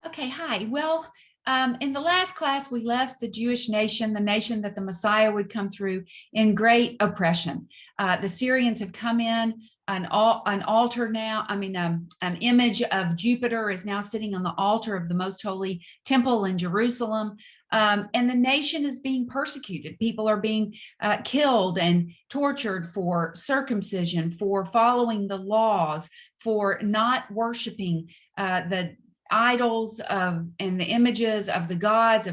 Okay, hi. Well, in the last class, we left the Jewish nation, the nation that the Messiah would come through, in great oppression. The Syrians have come in. An altar now, an image of Jupiter is now sitting on the altar of the most holy temple in Jerusalem. And the nation is being persecuted. People are being killed and tortured for circumcision, for following the laws, for not worshiping the idols and the images of the gods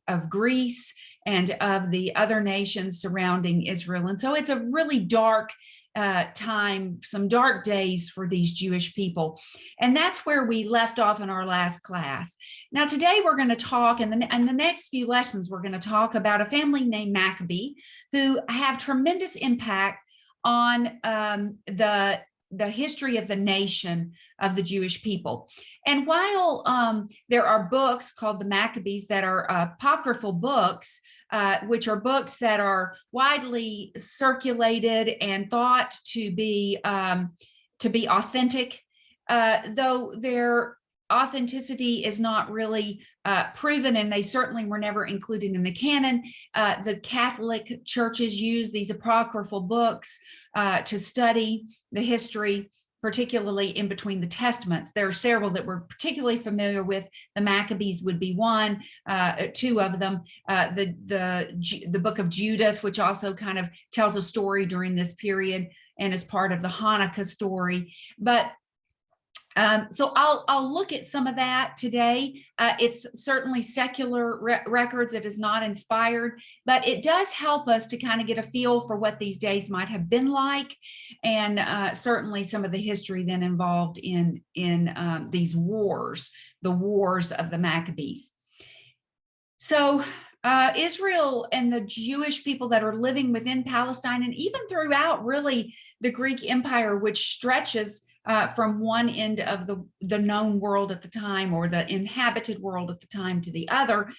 of Greece and of the other nations surrounding Israel. And so it's a really dark time, some dark days for these Jewish people. And that's where we left off in our last class. Now, today we're going to talk, in the next few lessons, we're going to talk about a family named Maccabee who have tremendous impact on the history of the nation of the Jewish people. And while there are books called the Maccabees that are apocryphal books, which are books that are widely circulated and thought to be authentic, though their authenticity is not really proven, and they certainly were never included in the canon. The Catholic churches use these apocryphal books to study the history, particularly in between the testaments. There are several that we're particularly familiar with. The Maccabees would be one, two of them. The book of Judith, which also kind of tells a story during this period and is part of the Hanukkah story. But so I'll look at some of that today. It's certainly secular records. It is not inspired, but it does help us to kind of get a feel for what these days might have been like, and certainly some of the history then involved in these wars, the wars of the Maccabees. So Israel and the Jewish people that are living within Palestine, and even throughout really the Greek Empire, which stretches from one end of the known world at the time, or the inhabited world at the time, to the other.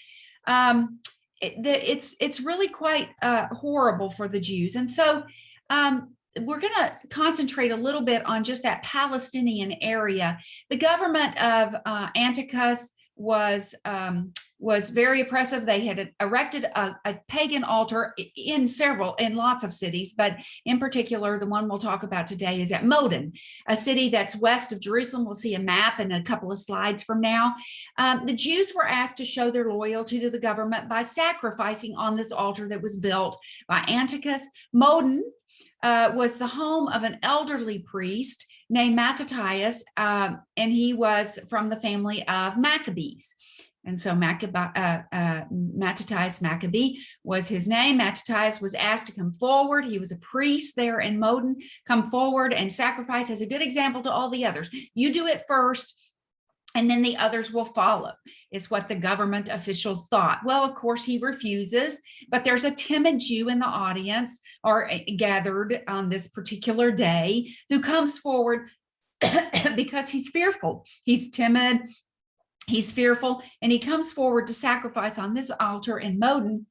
It's really quite horrible for the Jews. And so we're going to concentrate a little bit on just that Palestinian area. The government of Antiochus was very oppressive. They had erected a pagan altar in lots of cities, but in particular, the one we'll talk about today is at Modin, a city that's west of Jerusalem. We'll see a map in a couple of slides from now. The Jews were asked to show their loyalty to the government by sacrificing on this altar that was built by Antiochus. Modin was the home of an elderly priest named Mattathias, and he was from the family of Maccabees. And so Mattathias Maccabee was his name. Mattathias was asked to come forward. He was a priest there in Modin. Come forward and sacrifice as a good example to all the others. You do it first, and then the others will follow, is what the government officials thought. Well, of course, he refuses, but there's a timid Jew in the audience, or gathered on this particular day, who comes forward because he's fearful. He's timid. He's fearful, and he comes forward to sacrifice on this altar in Modin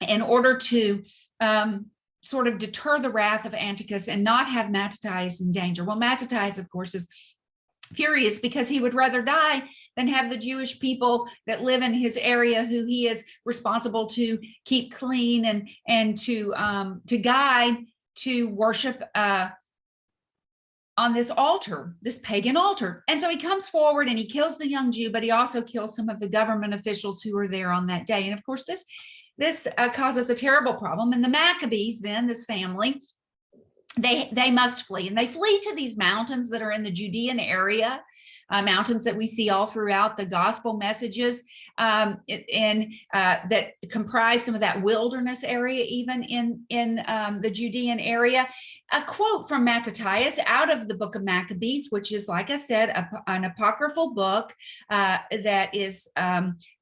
in order to sort of deter the wrath of Antiochus and not have Mattathias in danger. Well, Mattathias, of course, is furious because he would rather die than have the Jewish people that live in his area, who he is responsible to keep clean and to guide, to worship on this altar, this pagan altar. And so he comes forward and he kills the young Jew, but he also kills some of the government officials who were there on that day. And of course, this causes a terrible problem. And the Maccabees, then, this family, they must flee, and they flee to these mountains that are in the Judean area, mountains that we see all throughout the gospel messages, and that comprise some of that wilderness area, even in the Judean area. A quote from Mattathias out of the book of Maccabees, which is, like I said, an apocryphal book that is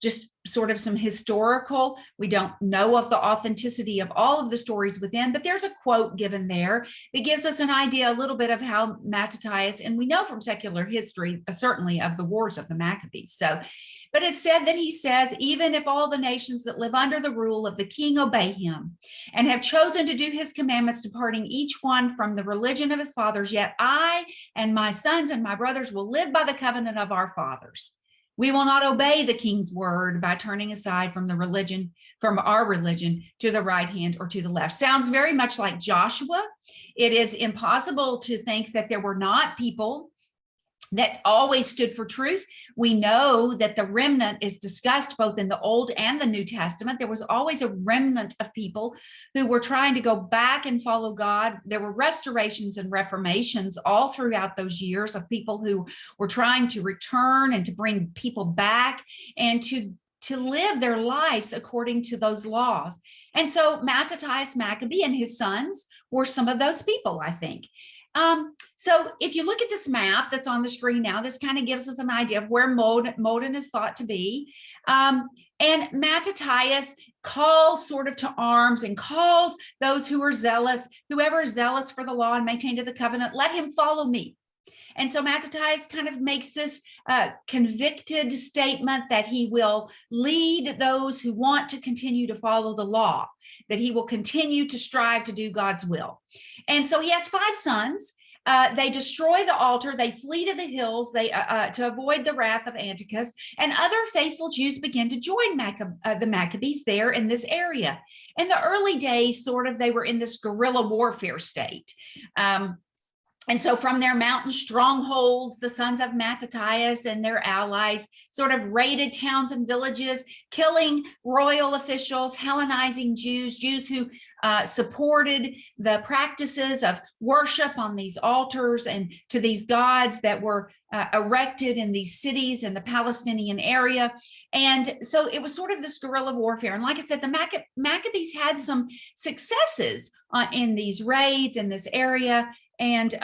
just sort of some historical. We don't know of the authenticity of all of the stories within, but there's a quote given there that gives us an idea a little bit of how Mattathias, and we know from secular history, certainly, of the wars of the Maccabees. So But it said that he says, even if all the nations that live under the rule of the king obey him and have chosen to do his commandments, departing each one from the religion of his fathers, yet I and my sons and my brothers will live by the covenant of our fathers. We will not obey the king's word by turning aside from our religion to the right hand or to the left. Sounds very much like Joshua. It is impossible to think that there were not people that always stood for truth. We know that the remnant is discussed both in the Old and the New Testament. There was always a remnant of people who were trying to go back and follow God. There were restorations and reformations all throughout those years of people who were trying to return and to bring people back and to live their lives according to those laws. And so Mattathias Maccabee and his sons were some of those people, I think. So if you look at this map that's on the screen now, this kind of gives us an idea of where Modin is thought to be. And Mattathias calls sort of to arms and calls those who are zealous, whoever is zealous for the law and maintained to the covenant, let him follow me. And so Mattathias kind of makes this convicted statement that he will lead those who want to continue to follow the law, that he will continue to strive to do God's will. And so he has 5 sons. They destroy the altar. They flee to the hills to avoid the wrath of Antiochus. And other faithful Jews begin to join the Maccabees there in this area. In the early days, sort of, they were in this guerrilla warfare state. And so from their mountain strongholds, the sons of Mattathias and their allies sort of raided towns and villages, killing royal officials, Hellenizing Jews who supported the practices of worship on these altars and to these gods that were erected in these cities in the Palestinian area. And so it was sort of this guerrilla warfare. And like I said, the Maccabees had some successes in these raids in this area. And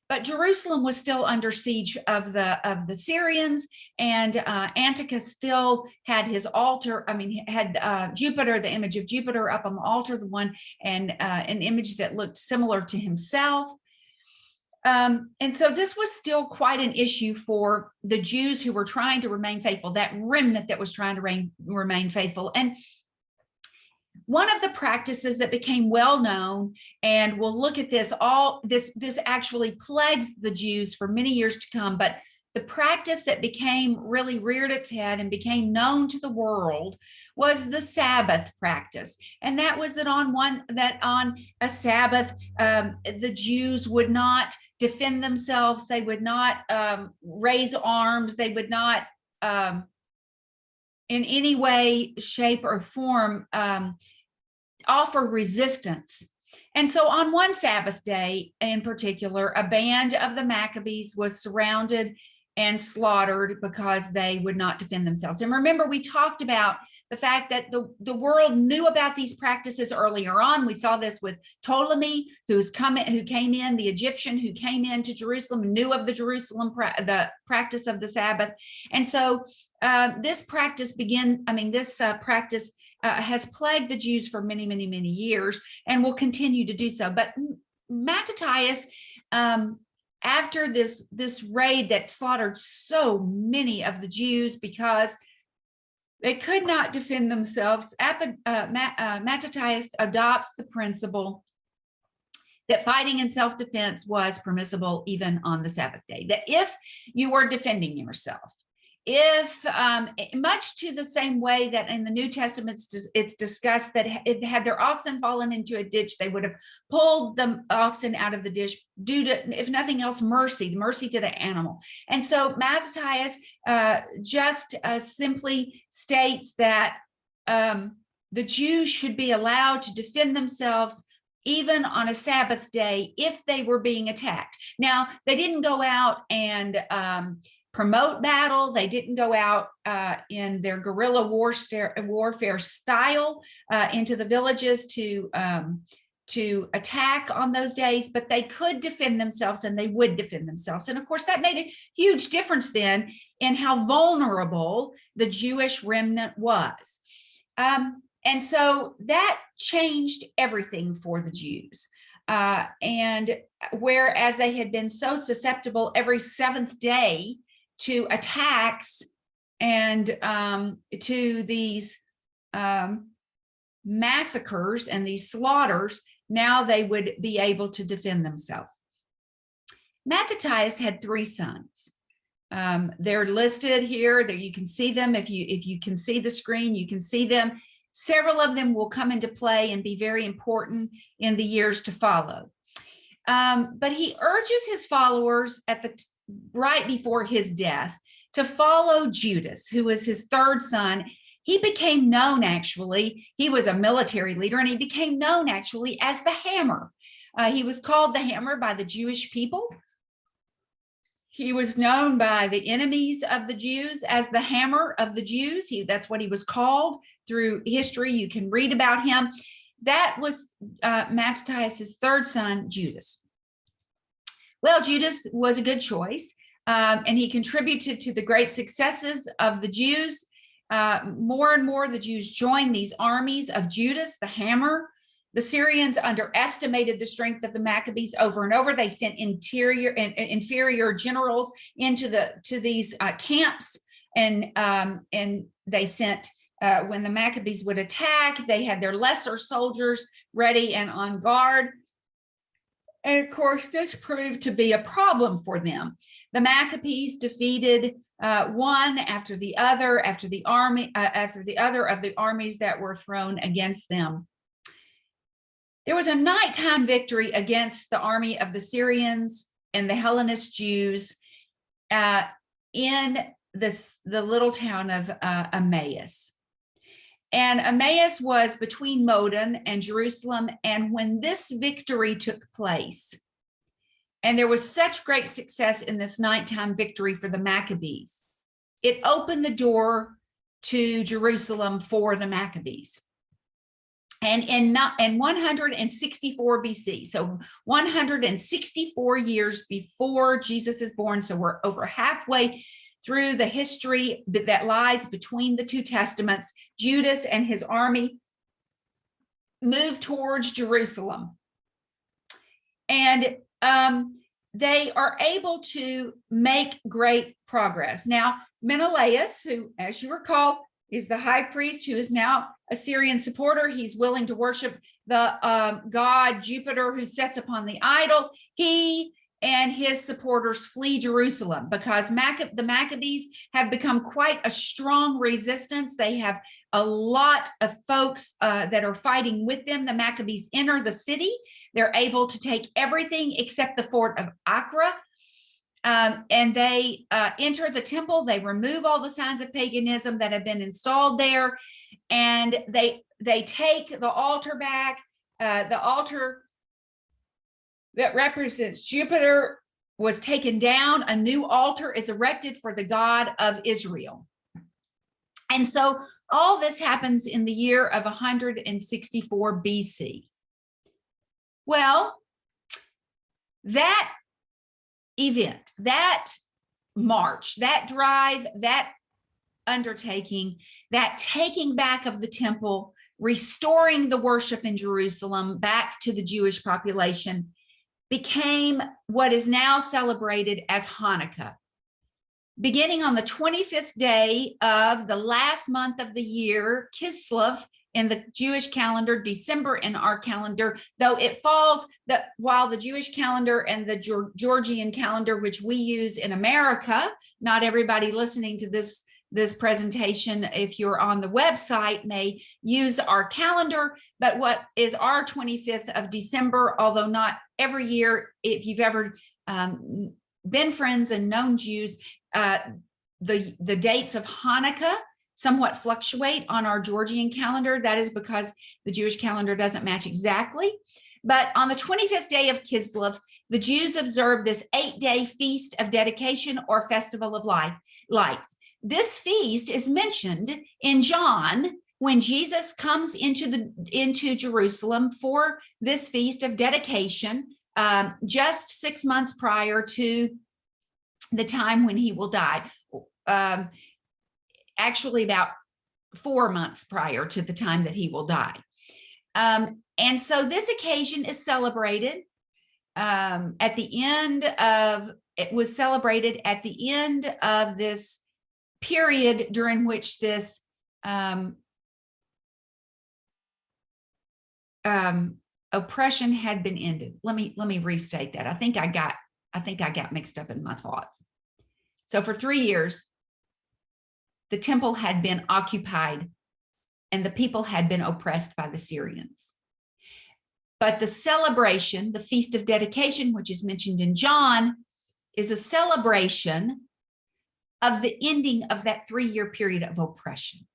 but Jerusalem was still under siege of the Syrians, and Antiochus still had his altar. I mean, had Jupiter, the image of Jupiter, up on the altar, the one, and an image that looked similar to himself. And so this was still quite an issue for the Jews who were trying to remain faithful, that remnant that was trying to remain faithful. And one of the practices that became well known, and we'll look at this, this actually plagues the Jews for many years to come, but the practice that really reared its head and became known to the world was the Sabbath practice. And that was that on a Sabbath, the Jews would not defend themselves. They would not raise arms. They would not in any way, shape, or form offer resistance. And so on one Sabbath day in particular, a band of the Maccabees was surrounded and slaughtered because they would not defend themselves. And remember, we talked about the fact that the world knew about these practices earlier on. We saw this with Ptolemy, who came in, the Egyptian who came into Jerusalem, knew of the practice of the Sabbath. And so this practice has plagued the Jews for many, many, many years and will continue to do so. But Mattathias, after this raid that slaughtered so many of the Jews because they could not defend themselves, Mattathias adopts the principle that fighting in self-defense was permissible even on the Sabbath day, that if you were defending yourself, if much to the same way that in the New Testament it's discussed that it had their oxen fallen into a ditch, they would have pulled the oxen out of the ditch due to, if nothing else, mercy to the animal. And so Mattathias just simply states that the Jews should be allowed to defend themselves even on a Sabbath day if they were being attacked. Now, they didn't go out and promote battle. They didn't go out in their guerrilla warfare style into the villages to attack on those days, but they could defend themselves and they would defend themselves. And of course, that made a huge difference then in how vulnerable the Jewish remnant was. And so that changed everything for the Jews. And whereas they had been so susceptible every seventh day to attacks and to these massacres and these slaughters, now they would be able to defend themselves. Mattathias had 3 sons. They're listed here. There you can see them. If you can see the screen, you can see them. Several of them will come into play and be very important in the years to follow. But he urges his followers right before his death to follow Judas, who was his 3rd son. He became known, actually, he was a military leader, and he became known actually as the Hammer. He was called the Hammer by the Jewish people. He was known by the enemies of the Jews as the Hammer of the Jews. That's what he was called through history. You can read about him. That was Mattathias' 3rd son, Judas. Well, Judas was a good choice, and he contributed to the great successes of the Jews. More and more, the Jews joined these armies of Judas, the Hammer. The Syrians underestimated the strength of the Maccabees over and over. They sent inferior generals to these camps, and they sent, when the Maccabees would attack, they had their lesser soldiers ready and on guard. And of course, this proved to be a problem for them. The Maccabees defeated one after the other of the armies that were thrown against them. There was a nighttime victory against the army of the Syrians and the Hellenist Jews in the little town of Emmaus. And Emmaus was between Modin and Jerusalem. And when this victory took place, and there was such great success in this nighttime victory for the Maccabees, it opened the door to Jerusalem for the Maccabees. And in 164 BC, so 164 years before Jesus is born, so we're over halfway through the history that lies between the 2 testaments, Judas and his army moved towards Jerusalem. And they are able to make great progress. Now, Menelaus, who, as you recall, is the high priest who is now a Syrian supporter. He's willing to worship the god Jupiter, who sits upon the idol. He and his supporters flee Jerusalem because the Maccabees have become quite a strong resistance. They have a lot of folks that are fighting with them. The Maccabees enter the city. They're able to take everything except the fort of Acre. And they enter the temple. They remove all the signs of paganism that have been installed there, and they take the altar back. The altar that represents Jupiter was taken down. A new altar is erected for the God of Israel. And so all this happens in the year of 164 BC. Well, that event, that march, that drive, that undertaking, that taking back of the temple, restoring the worship in Jerusalem back to the Jewish population, became what is now celebrated as Hanukkah. Beginning on the 25th day of the last month of the year, Kislev in the Jewish calendar, December in our calendar, though it falls while the Jewish calendar and the Georgian calendar, which we use in America, not everybody listening to this presentation, if you're on the website, may use our calendar, but what is our 25th of December, although not every year, if you've ever been friends and known Jews, the dates of Hanukkah somewhat fluctuate on our Georgian calendar. That is because the Jewish calendar doesn't match exactly. But on the 25th day of Kislev, the Jews observe this 8-day feast of dedication or festival of lights. This feast is mentioned in John when Jesus comes into Jerusalem for this feast of dedication, just 6 months prior to the time when he will die. Actually, about 4 months prior to the time that he will die. And so this occasion is celebrated it was celebrated at the end of this period during which this oppression had been ended. Let me restate that. I think I got mixed up in my thoughts. So for 3 years, the temple had been occupied and the people had been oppressed by the Syrians. But the celebration, the Feast of Dedication, which is mentioned in John, is a celebration of the ending of that 3-year period of oppression.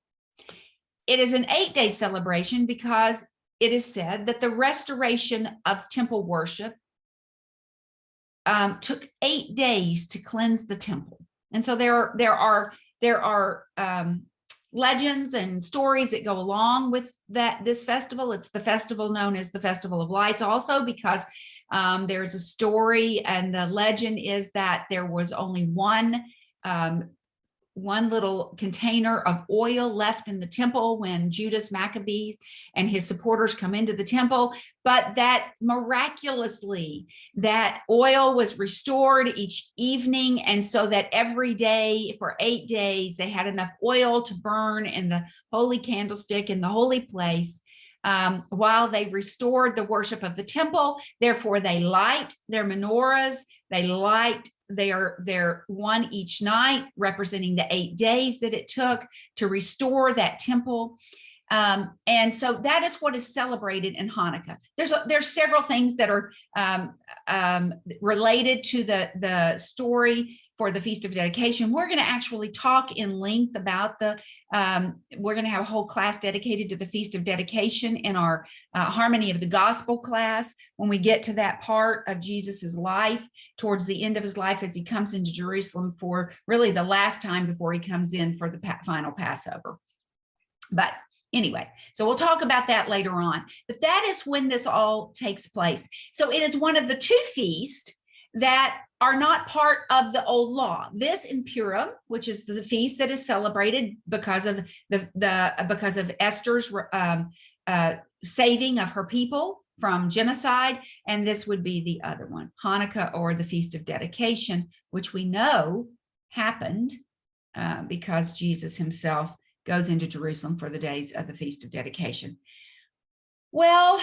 It is an 8-day celebration because it is said that the restoration of temple worship took 8 days to cleanse the temple. And so there are legends and stories that go along with this festival. It's the festival known as the Festival of Lights also because there's a story, and the legend is that there was only one little container of oil left in the temple when Judas Maccabees and his supporters come into the temple, but that miraculously that oil was restored each evening, and so that every day for 8 days they had enough oil to burn in the holy candlestick in the holy place while they restored the worship of the temple. Therefore, they light their menorahs, they light they're one each night, representing the 8 days that it took to restore that temple. And so that is what is celebrated in Hanukkah. There's several things that are related to the story for the Feast of Dedication. We're going to actually talk in length about we're going to have a whole class dedicated to the Feast of Dedication in our Harmony of the Gospel class when we get to that part of Jesus's life, towards the end of his life as he comes into Jerusalem for really the last time before he comes in for the final Passover. But anyway, so we'll talk about that later on. But that is when this all takes place. So it is one of the 2 feasts that are not part of the old law. This in Purim, which is the feast that is celebrated because of because of Esther's saving of her people from genocide, and this would be the other one, Hanukkah, or the Feast of Dedication, which we know happened because Jesus himself goes into Jerusalem for the days of the Feast of Dedication. Well,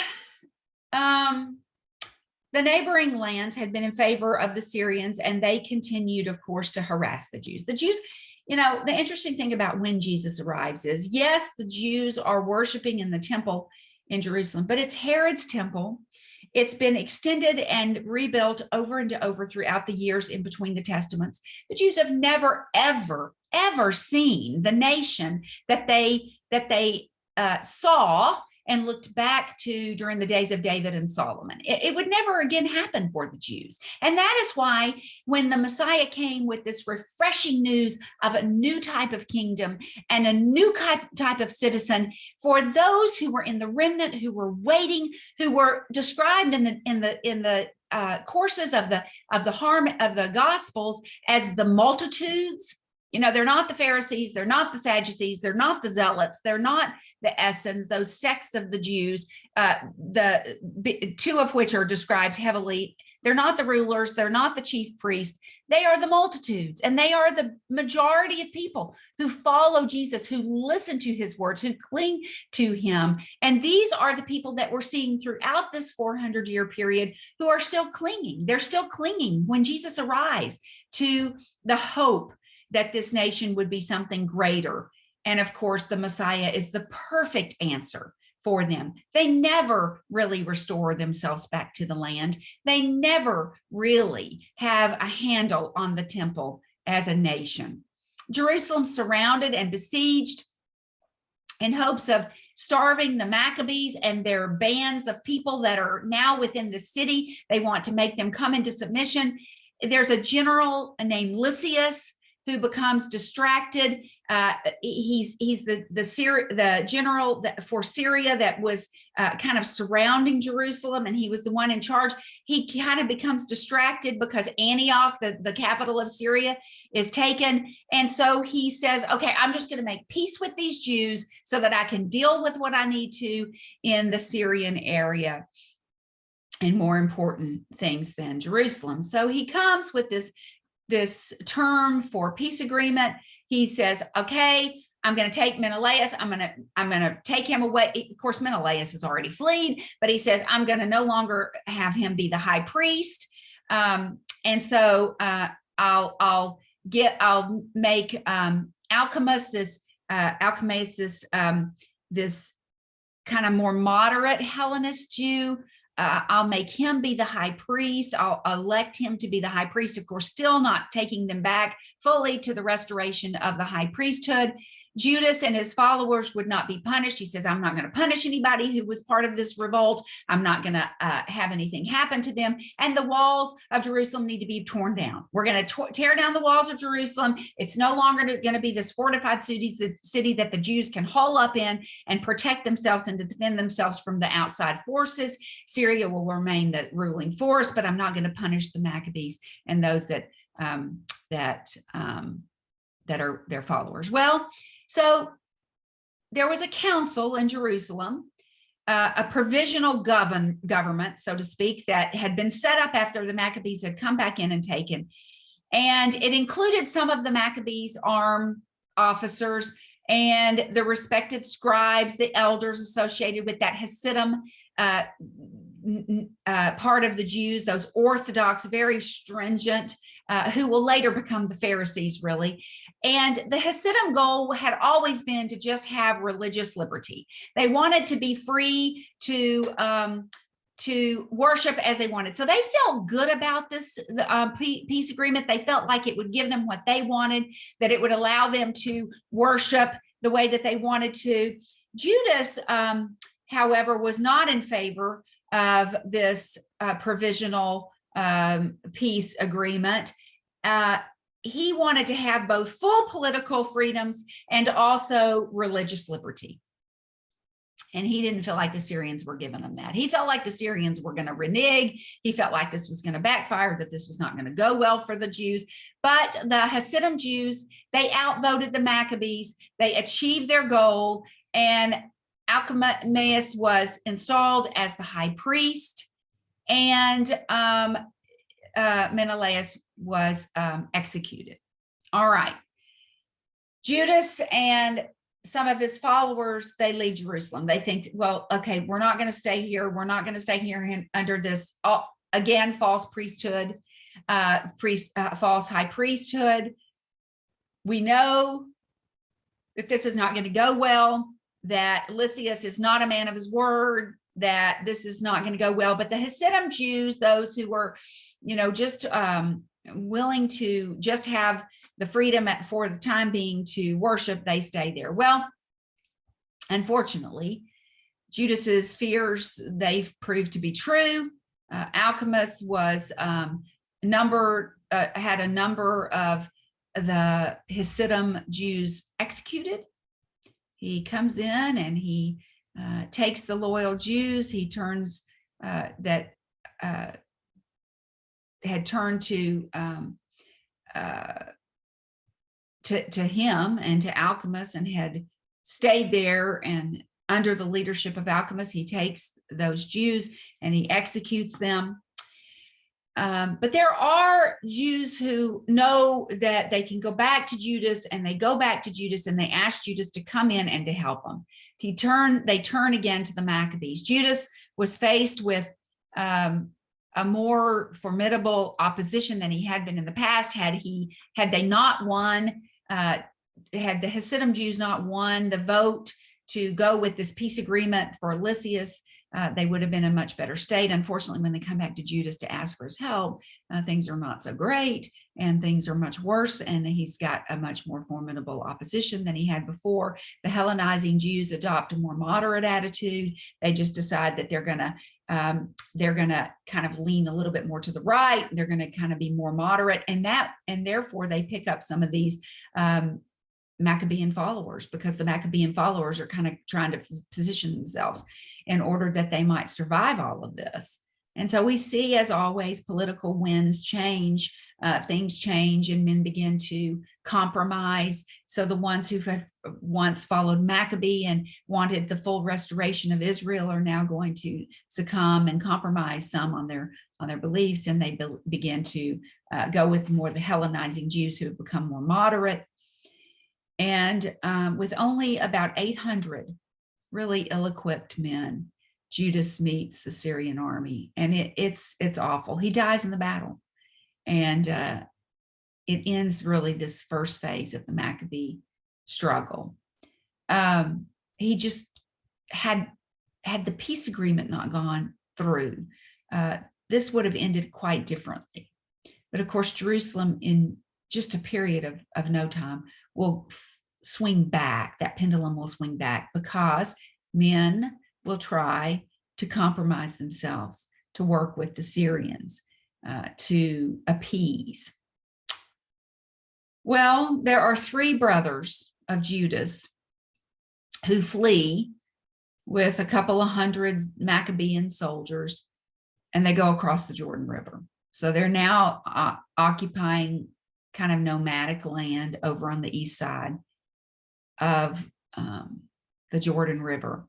the neighboring lands had been in favor of the Syrians, and they continued, of course, to harass the Jews. The Jews, the interesting thing about when Jesus arrives is, yes, the Jews are worshiping in the temple in Jerusalem, but it's Herod's temple. It's been extended and rebuilt over and over throughout the years in between the Testaments. The Jews have never, ever, ever seen the nation that they saw and looked back to during the days of David and Solomon. It would never again happen for the Jews. And that is why when the Messiah came with this refreshing news of a new type of kingdom and a new type of citizen, for those who were in the remnant, who were waiting, who were described in the courses of the Gospels as the multitudes. They're not the Pharisees, they're not the Sadducees, they're not the Zealots, they're not the Essenes, those sects of the Jews, the 2 of which are described heavily. They're not the rulers, they're not the chief priests, they are the multitudes, and they are the majority of people who follow Jesus, who listen to his words, who cling to him. And these are the people that we're seeing throughout this 400-year period who are still clinging. They're still clinging when Jesus arrives to the hope that this nation would be something greater. And of course, the Messiah is the perfect answer for them. They never really restore themselves back to the land. They never really have a handle on the temple as a nation. Jerusalem surrounded and besieged in hopes of starving the Maccabees and their bands of people that are now within the city. They want to make them come into submission. There's a general named Lysias who becomes distracted. He's the general for Syria that was kind of surrounding Jerusalem, and he was the one in charge. He kind of becomes distracted because Antioch, the capital of Syria, is taken. And so he says, okay, I'm just going to make peace with these Jews so that I can deal with what I need to in the Syrian area and more important things than Jerusalem. So he comes with this term for peace agreement. he says, okay, I'm going to take Menelaus. I'm going to take him away. Of course, Menelaus has already fled, but he says, I'm going to no longer have him be the high priest. And so I'll make Alchemist this kind of more moderate Hellenist Jew. I'll make him be the high priest. I'll elect him to be the high priest, of course, still not taking them back fully to the restoration of the high priesthood. Judas and his followers would not be punished. He says, I'm not going to punish anybody who was part of this revolt. I'm not going to have anything happen to them. And the walls of Jerusalem need to be torn down. We're going to tear down the walls of Jerusalem. It's no longer going to be this fortified city that the Jews can hole up in and protect themselves and defend themselves from the outside forces. Syria will remain the ruling force, but I'm not going to punish the Maccabees and those that are their followers. Well, so there was a council in Jerusalem, a provisional government, so to speak, that had been set up after the Maccabees had come back in and taken. And it included some of the Maccabees' armed officers and the respected scribes, the elders associated with that Hasidim part of the Jews, those orthodox, very stringent, who will later become the Pharisees, really. And the Hasidim goal had always been to just have religious liberty. They wanted to be free to worship as they wanted. So they felt good about this peace agreement. They felt like it would give them what they wanted, that it would allow them to worship the way that they wanted to. Judas, however, was not in favor of this provisional peace agreement. He wanted to have both full political freedoms and also religious liberty. And he didn't feel like the Syrians were giving him that. He felt like the Syrians were going to renege. He felt like this was going to backfire, that this was not going to go well for the Jews. But the Hasidim Jews, they outvoted the Maccabees. They achieved their goal. And Alchemaeus was installed as the high priest. And Menelaus was executed. All right. Judas and some of his followers, they leave Jerusalem. They think, well, okay, we're not going to stay here. We're not going to stay here under this, again, false priesthood, false high priesthood. We know that this is not going to go well, that Lysias is not a man of his word, that this is not going to go well. But the Hasidim Jews, those who were, just willing to just have the freedom for the time being to worship, they stay there. Well, unfortunately, Judas's fears, they've proved to be true. Alchemist was had a number of the Hasidim Jews executed. He comes in and he takes the loyal Jews. He turns that had turned to him and to Alchemist and had stayed there. And under the leadership of Alchemist, he takes those Jews and he executes them. But there are Jews who know that they can go back to Judas, and they go back to Judas and they ask Judas to come in and to help them. They turn again to the Maccabees. Judas was faced with a more formidable opposition than he had been in the past. Had they not won, had the Hasidim Jews not won the vote to go with this peace agreement for Lysias, they would have been in a much better state. Unfortunately, when they come back to Judas to ask for his help, things are not so great and things are much worse. And he's got a much more formidable opposition than he had before. The Hellenizing Jews adopt a more moderate attitude. They just decide that they're going to kind of lean a little bit more to the right. They're going to kind of be more moderate, and therefore they pick up some of these Maccabean followers, because the Maccabean followers are kind of trying to position themselves in order that they might survive all of this. And so we see, as always, political winds change, things change, and men begin to compromise. So the ones who had once followed Maccabee and wanted the full restoration of Israel are now going to succumb and compromise some on their beliefs, and they begin to go with more the Hellenizing Jews who have become more moderate. And with only about 800 really ill-equipped men, Judas meets the Syrian army, and it's awful. He dies in the battle, and it ends really this first phase of the Maccabee struggle. He just had the peace agreement not gone through, this would have ended quite differently. But of course, Jerusalem, in just a period of no time, will swing back. That pendulum will swing back because men will try to compromise themselves to work with the Syrians to appease. Well, there are 3 brothers of Judas who flee with a couple of hundred Maccabean soldiers, and they go across the Jordan River. So they're now occupying kind of nomadic land over on the east side of the Jordan River.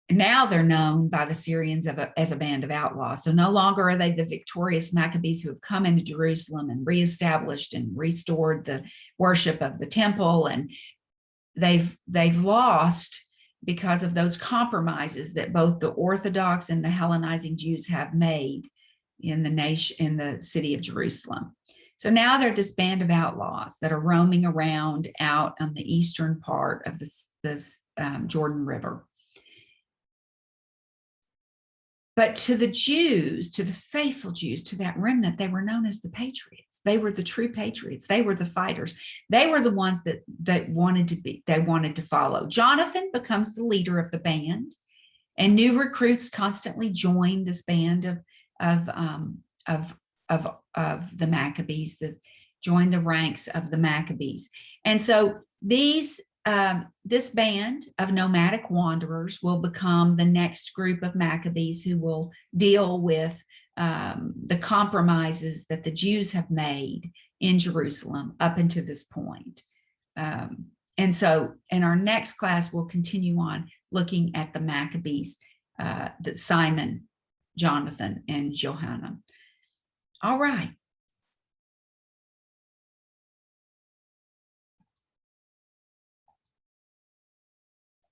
Now they're known by the Syrians as a band of outlaws. So no longer are they the victorious Maccabees who have come into Jerusalem and reestablished and restored the worship of the temple. And they've lost because of those compromises that both the Orthodox and the Hellenizing Jews have made in the city of Jerusalem. So now they're this band of outlaws that are roaming around out on the eastern part of this Jordan River. But to the Jews, to the faithful Jews, to that remnant, they were known as the patriots. They were the true patriots. They were the fighters. They were the ones that wanted to follow. Jonathan becomes the leader of the band, and new recruits constantly join this band of the Maccabees, that join the ranks of the Maccabees. And so this band of nomadic wanderers will become the next group of Maccabees who will deal with the compromises that the Jews have made in Jerusalem up until this point. And so in our next class, we'll continue on looking at the Maccabees, that Simon, Jonathan, and Johanan. All right.